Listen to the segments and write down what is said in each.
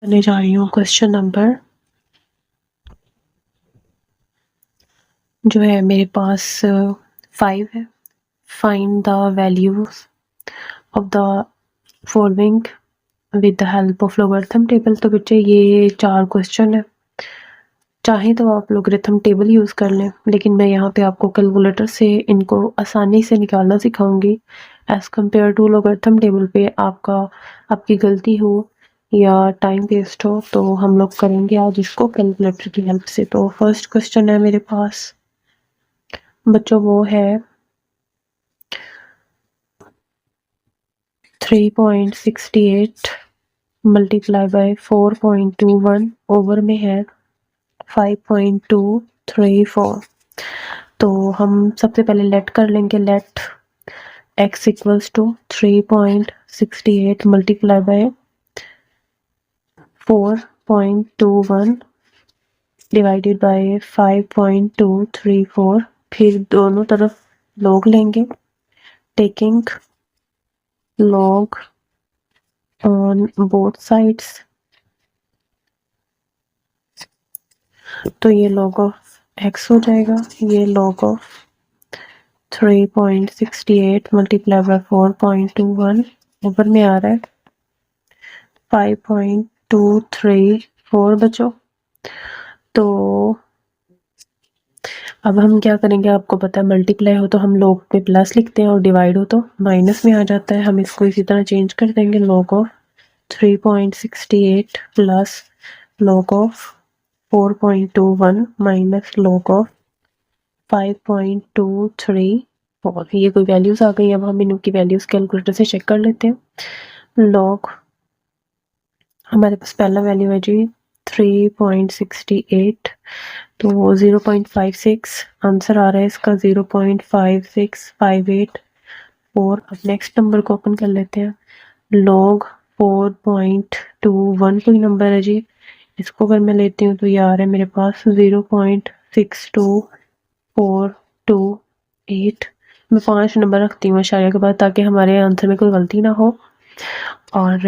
करने जा रही हूँ क्वेश्चन नंबर जो है मेरे पास 5 है। Find the values of the following with the help of logarithm table. तो बच्चे ये 4 क्वेश्चन है। चाहे तो आप लोगरिथम टेबल यूज़ कर लें, लेकिन मैं यहाँ पे आपको कैलकुलेटर से इनको आसानी से निकालना सिखाऊंगी as compared to logarithm table पे आपकी गलती हो या टाइम वेस्ट हो तो हम लोग करेंगे आज इसको कैलकुलेटर की हेल्प से। तो फर्स्ट क्वेश्चन है मेरे पास बच्चों, वो है 3.68 मल्टीप्लाई बाय 4.21 ओवर में है 5.234। तो हम सबसे पहले लेट कर लेंगे, let x equals to 3.68 multiply by 4.21 divided by 5.234। फिर दोनों तरफ लॉग लेंगे, taking log on both sides। तो ये log ऑफ x हो जाएगा, ये log ऑफ 3.68 मल्टीप्लाई बाय 4.21 ऊपर में आ रहा है 5.234 बच्चों। तो अब हम क्या करेंगे, आपको पता है मल्टीप्लाई हो तो हम log पे प्लस लिखते हैं और डिवाइड हो तो माइनस में आ जाता है। हम इसको इसी तरह चेंज कर देंगे, log of 3.68 plus log of 4.21 minus log of 5.234। ये कोई वैल्यूज आ गई। अब हम इनकी वैल्यूज कैलकुलेटर से चेक कर लेते हैं। log हमारे पास पहला वैल्यू है जी 3.68, तो 0.56 आंसर आ रहा है इसका 0.56584। अब नेक्स्ट नंबर को ओपन कर लेते हैं। log 4.21 कोई नंबर है जी, इसको अगर मैं लेती हूँ तो ये आ रहा है मेरे पास 0.62428। मैं 5 नंबर रखती हूँ आशार्य के बाद ताकि हमारे आंसर में कोई गलती ना हो। और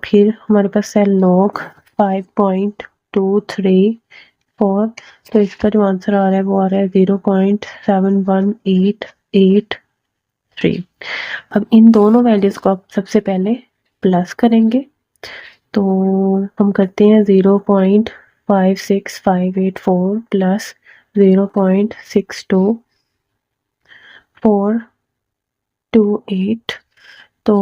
फिर हमारे पास है log 5.234। तो इसका जो आंसर आ रहा है वो आ रहा है 0.71883। अब इन दोनों वैल्यूज को आप सबसे पहले प्लस करेंगे, तो हम करते हैं 0.56584 प्लस 0.62428। तो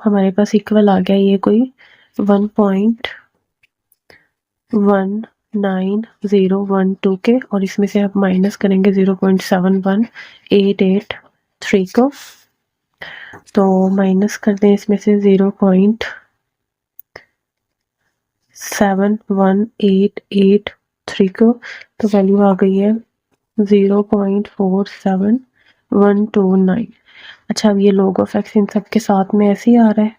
हमारे पास इक्वल आ गया ये कोई 1.19012 के, और इसमें से आप माइनस करेंगे 0.71883 को। तो माइनस कर दें इसमें से 0.71883 को, तो वैल्यू आ गई है 0.47129। अच्छा, अब ये log ऑफ x इन सब के साथ में ऐसे ही आ रहा है,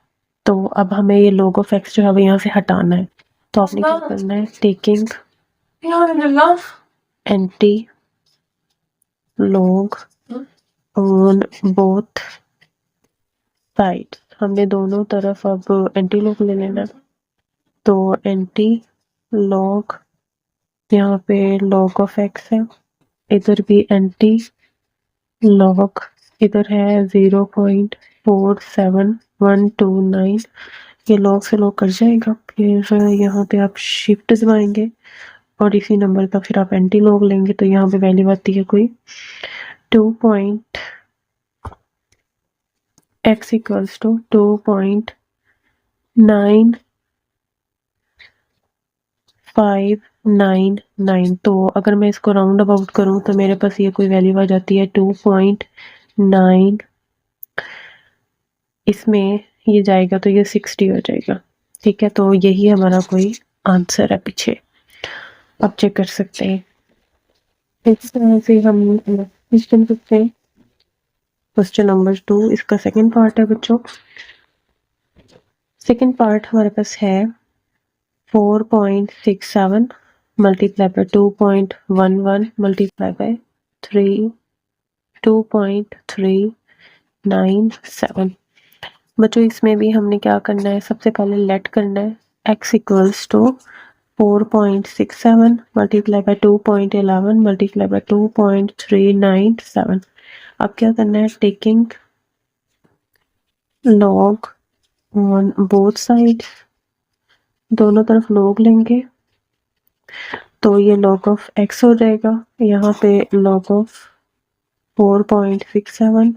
तो अब हमें ये log ऑफ x जो है वो यहाँ से हटाना है। तो आपने क्या करना है, taking anti log on both side, हमने दोनों तरफ अब एंटी log ले लेना। तो एंटी log, यहाँ पे log ऑफ x है, इधर भी एंटी log, इधर है 0.47129। ये log से log कर जाएगा। फिर यहाँ पे आप शिफ्ट दबाएंगे और इसी नंबर का फिर आप एंटी log लेंगे, तो यहाँ पे वैल्यू आती है कोई 2x इक्वल्स टू 2.9599। तो अगर मैं इसको राउंड अबाउट करूँ तो मेरे पास ये कोई वैल्यू आ जाती है 2.9, इसमें ये जाएगा तो ये 60 हो जाएगा। ठीक है, तो यही हमारा कोई आंसर है पीछे, आप चेक कर सकते हैं। इस तरह से हम क्वेश्चन करते हैं। क्वेश्चन नंबर 2, इसका सेकंड पार्ट है बच्चों। सेकंड पार्ट हमारे पास है 4.67 मल्टीप्लाई बाय 2.11 मल्टीप्लाई बाय 2.397। बच्चों इसमें भी हमने क्या करना है, सबसे पहले लेट करना है x equals to 4.67 multiply by 2.11 multiply by 2.397। अब क्या करना है, taking log on both side, दोनों तरफ लॉग लेंगे तो ये लॉग ऑफ x हो जाएगा। यहाँ पे लॉग ऑफ 4.67,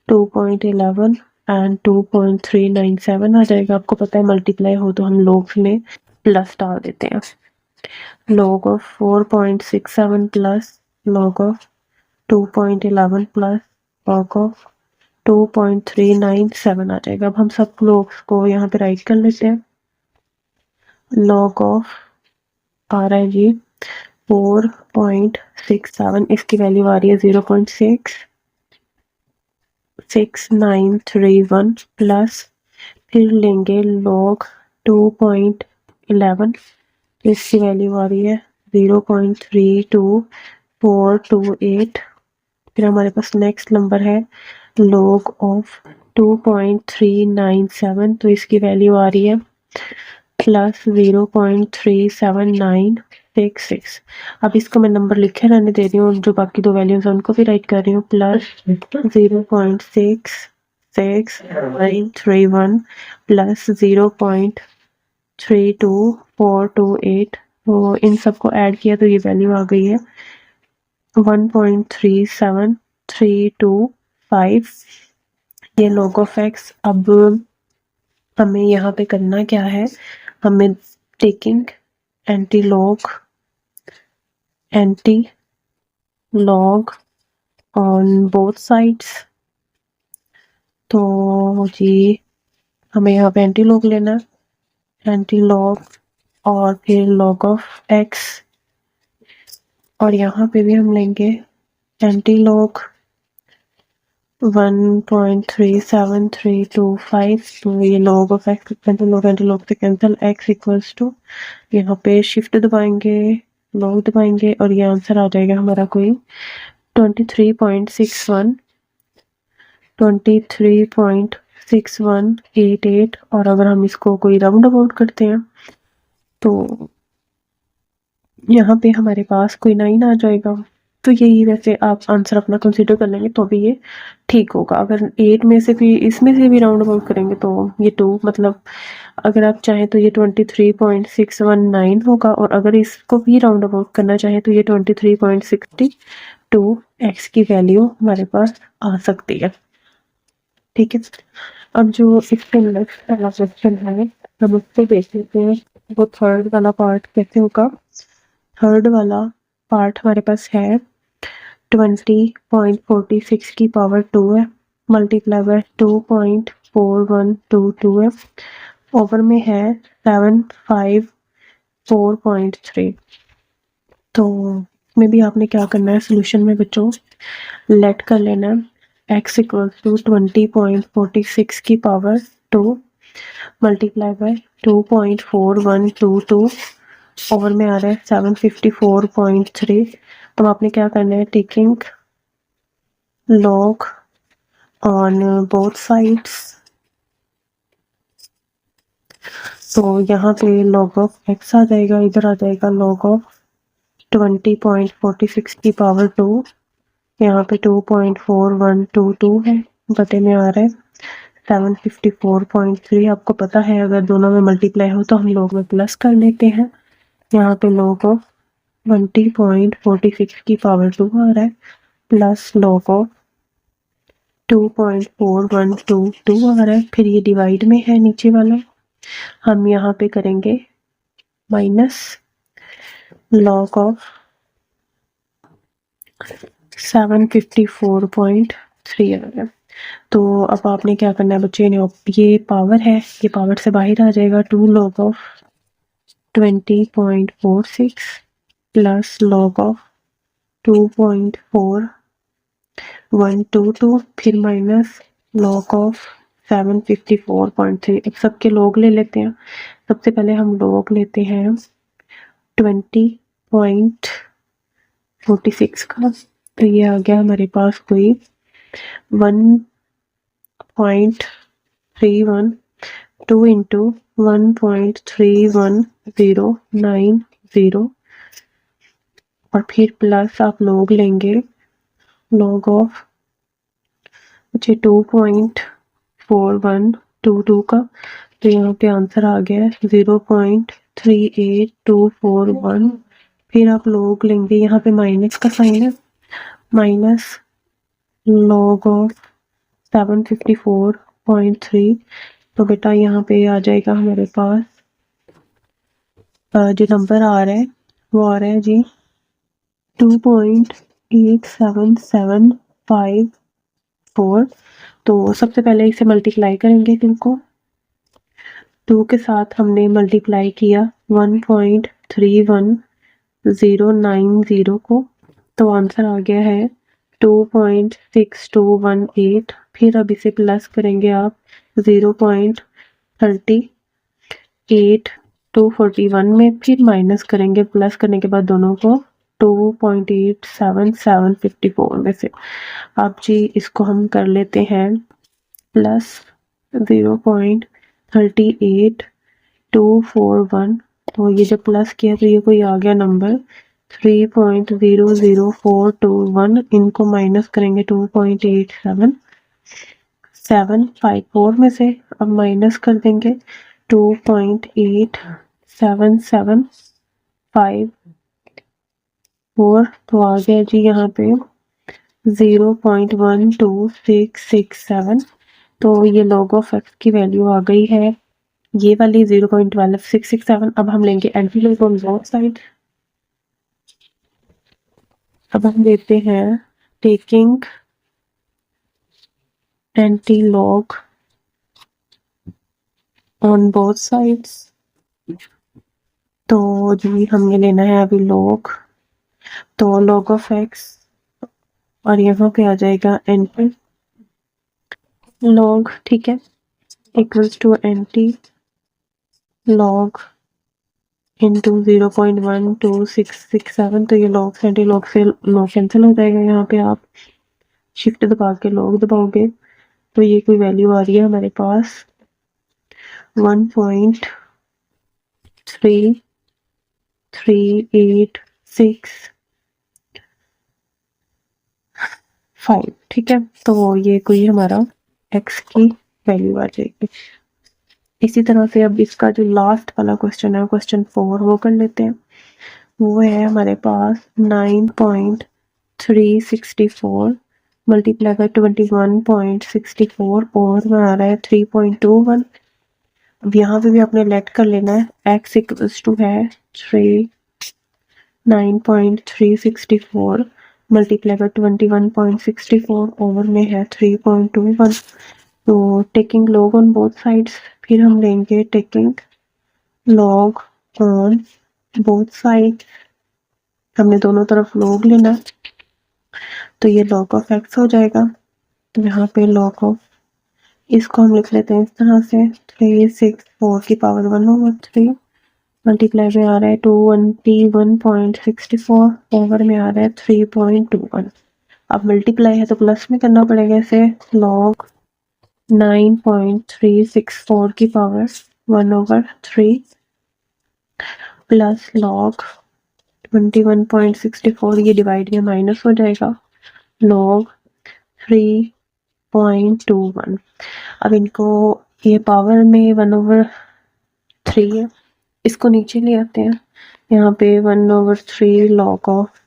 2.11 एंड 2.397 आ जाएगा। आपको पता है मल्टीप्लाई हो तो हम लॉग्स में प्लस डाल देते हैं। log of 4.67 plus log of 2.11 plus log of 2.397 आ जाएगा। अब हम सब logs को यहाँ पे राइट कर लेते हैं। log of आ रहा है जी 4.67, इसकी वैल्यू आ रही है 0.66931 प्लस फिर लेंगे log 2.11, इसकी वैल्यू आ रही है 0.32428। फिर हमारे पास नेक्स्ट नंबर है log ऑफ 2.397, तो इसकी वैल्यू आ रही है प्लस 0.37966। अब इसको मैं नंबर लिखे रहने दे रही हूँ, जो बाकी दो वैल्यूज हैं उनको भी राइट कर रही हूँ। प्लस 0.66931 प्लस 0.32428, तो इन सबको ऐड किया तो ये वैल्यू आ गई है 1.37325। ये log ऑफ x। अब हमें यहाँ पे करना क्या है, हमें taking anti log on both sides, तो जी हमें यहाँ पे एंटी लॉग लेना है, एंटी लॉग और फिर log ऑफ x, और यहाँ पे भी हम लेंगे एंटी लॉग 1.37325। तो ये log of x anti log से कैंसिल, x इक्वल्स टू यहाँ पे शिफ्ट दबाएंगे, लॉग दबाएंगे और ये आंसर आ जाएगा हमारा कोई 23.6188। और अगर हम इसको कोई राउंड अबाउट करते हैं तो यहाँ पे हमारे पास कोई 9 आ जाएगा। तो यही वैसे आप आंसर अपना कंसीडर कर लेंगे तो भी ये ठीक होगा। अगर 8 में से भी इसमें से भी राउंड अबाउट करेंगे तो ये 2, मतलब अगर आप चाहें तो ये 23.619 होगा, और अगर इसको भी राउंड अबाउट करना चाहें तो ये 23.62 x की वैल्यू हमारे पास आ सकती है। ठीक है, अब जो इसके नेक्स्ट वाला क्वेश्चन है हम उसको देख लेते हैं। वो थर्ड वाला पार्ट कैसे होगा। थर्ड वाला पार्ट हमारे पास है 20.46 की पावर 2 है मल्टीप्लाई बाय 2.4122 है, ओवर में है 754.3। तो में भी आपने क्या करना है, सोल्यूशन में बच्चों लेट कर लेना है x इक्वल्स टू 20.46 की पावर 2 मल्टीप्लाई बाय 2.4122, ओवर में आ रहा है 754.3। तो आपने क्या करना है, taking log on both sides, तो यहाँ पे log ऑफ x आ जाएगा, इधर आ जाएगा log ऑफ 20.46 की पावर 2, यहाँ पे 2.4122 है, बटे में आ रहा है 754.3। आपको पता है अगर दोनों में मल्टीप्लाई हो तो हम लोग में प्लस कर लेते हैं। यहाँ पे log ऑफ 20.46 की पावर 2 आ रहा है प्लस log ऑफ 2.4122 आ रहा है, फिर ये डिवाइड में है नीचे वाला, हम यहाँ पे करेंगे माइनस log ऑफ 754.3 आ रहा है। तो अब आपने क्या करना है बच्चे ने, ये पावर है, ये पावर से बाहर आ जाएगा, 2 log of 20.46 plus log of 2.4122 फिर माइनस log ऑफ 754.3। अब सबके log ले लेते हैं। सबसे पहले हम log लेते हैं 20.46 का, तो ये आ गया हमारे पास कोई 1.31 2 इंटू 1.31090 और फिर प्लस आप लोग लेंगे लॉग ऑफ 2.4122 का, तो यहाँ पे आंसर आ गया है 0.38241। फिर आप लोग लेंगे, यहाँ पे माइनस का साइन है, माइनस लॉग ऑफ 754.3। तो बेटा यहाँ पे आ जाएगा हमारे पास जो नंबर आ रहा है वो आ रहा है जी 2.87754। तो सबसे पहले इसे मल्टीप्लाई करेंगे, इनको 2 के साथ हमने मल्टीप्लाई किया 1.31090 को, तो आंसर आ गया है 2.6218। फिर अब इसे प्लस करेंगे आप 0.38241 में, फिर माइनस करेंगे प्लस करने के बाद दोनों को 2.87754 में से। अब जी इसको हम कर लेते हैं प्लस 0.38241। तो ये जब प्लस किया तो ये कोई आ गया नंबर 3.00421। इनको माइनस करेंगे 2.87754 में से। अब माइनस कर देंगे 2.87754, तो आ गया जी यहाँ पे 0.12667। तो ये log ऑफ x की वैल्यू आ गई है ये वाली 0.12667। अब हम लेंगे anti log on both side. अब हम लेते हैं taking anti log on both sides. तो जी हमें लेना है अभी log, तो log ऑफ x और यहाँ पे आ जाएगा एंटी लॉग, ठीक है, equals to anti log into 0.12667। तो ये लॉग एंटी लॉग से लॉग कैंसिल हो जाएगा। यहाँ पे आप शिफ्ट दबा के लॉग दबाओगे तो ये कोई वैल्यू आ रही है हमारे पास 1.3386 ठीक है। तो ये कोई हमारा x की वैल्यू आ जाएगी। इसी तरह से अब इसका जो लास्ट वाला क्वेश्चन है, क्वेश्चन 4, वो कर लेते हैं। वो है हमारे पास 9.364 मल्टीप्लाई बाय 21.64 और में आ रहा है 3.21। अब यहाँ पे भी आपने लेट कर लेना है x इक्वल्स टू है 9.364 मल्टीप्लाई बाय 21.64 ओवर में है 3.21। तो taking log on both sides, फिर हम लेंगे taking log on both side, हमने दोनों तरफ लॉग लेना, तो ये लॉग ऑफ x हो जाएगा। तो यहाँ पे लॉग ऑफ, इसको हम लिख लेते हैं इस तरह से 364 की पावर 1/3 मल्टीप्लाई में आ रहा है 221.64 ओवर में आ रहा है 3.21। अब मल्टीप्लाई है तो प्लस में करना पड़ेगा इसे, लॉग 9.364 की पावर 1/3 प्लस लॉग 21.64, ये डिवाइड में माइनस हो जाएगा, लॉग 3.21। अब इनको ये पावर में 1/3 है, इसको नीचे ले आते हैं। यहाँ पे 1/3 लॉग ऑफ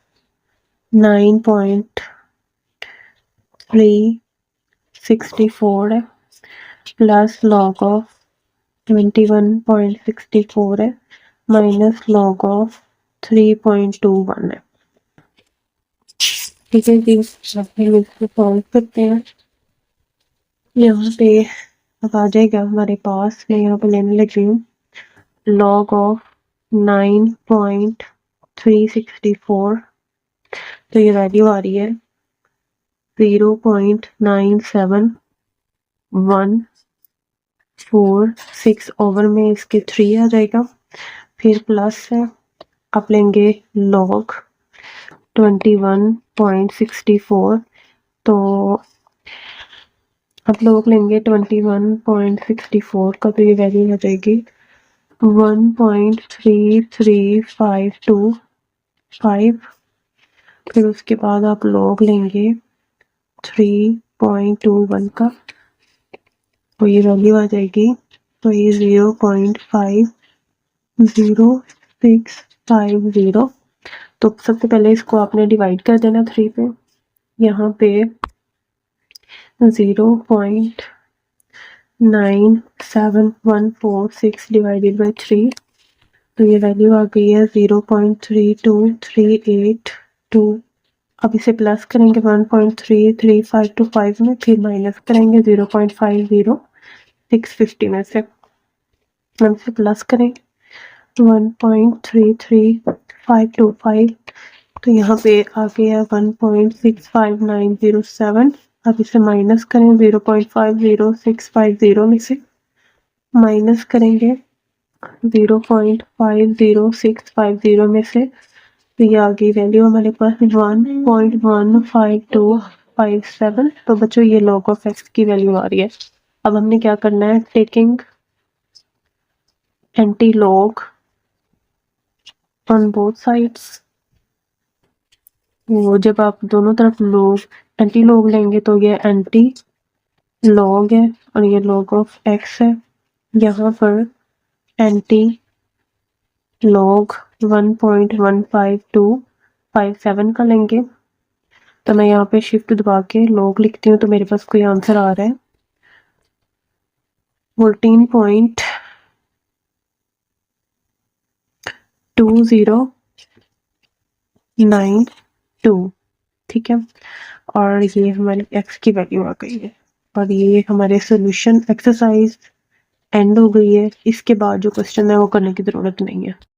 9.364 है प्लस लॉग ऑफ 21.64 है माइनस लॉग ऑफ 3.21 है। ठीक है जी, इसको सॉल्व करते हैं। यहाँ पे अब आ जाएगा हमारे पास, मैं यहाँ पे लेने लगी हूँ लॉग ऑफ 9.364, तो ये वैल्यू आ रही है 0.9746 ओवर में इसके 3 आ जाएगा, फिर प्लस है आप लेंगे लॉग 21.64, तो अब लोग लेंगे 21.64 का, तो ये वैल्यू हो जाएगी 1.33525। फिर उसके बाद आप लोग लेंगे 3.21 का, तो ये वैल्यू आ जाएगी, तो ये 0.50650। तो सबसे पहले इसको आपने डिवाइड कर देना 3 पे। यहाँ पे 0.97146 डिवाइडेड बाई 3, तो ये वैल्यू आ गई है 0.32382। अब इसे प्लस करेंगे 1.3352 में, फिर माइनस करेंगे 0.50650 में से। हम इसे प्लस करें 1.33525, तो यहाँ पे आ गया 1.65907। अब इसे माइनस करें 0.50650 में से, माइनस करेंगे 0.50650 में से, तो ये आ गई वैल्यू हमारे पास 1.15257। तो बच्चों ये log ऑफ x की वैल्यू आ रही है। अब हमने क्या करना है, taking anti log on both sides. वो जब आप दोनों तरफ लॉग एंटी लॉग लेंगे तो ये एंटी लॉग है और ये log ऑफ x है। यहाँ पर एंटी लॉग 1.15257 का लेंगे, तो मैं यहाँ पे शिफ्ट दबा के लॉग लिखती हूँ, तो मेरे पास कोई आंसर आ रहा है 14.2092। ठीक है, और ये हमारी x की वैल्यू आ गई है, और ये हमारे सोल्यूशन एक्सरसाइज एंड हो गई है। इसके बाद जो क्वेश्चन है वो करने की ज़रूरत नहीं है।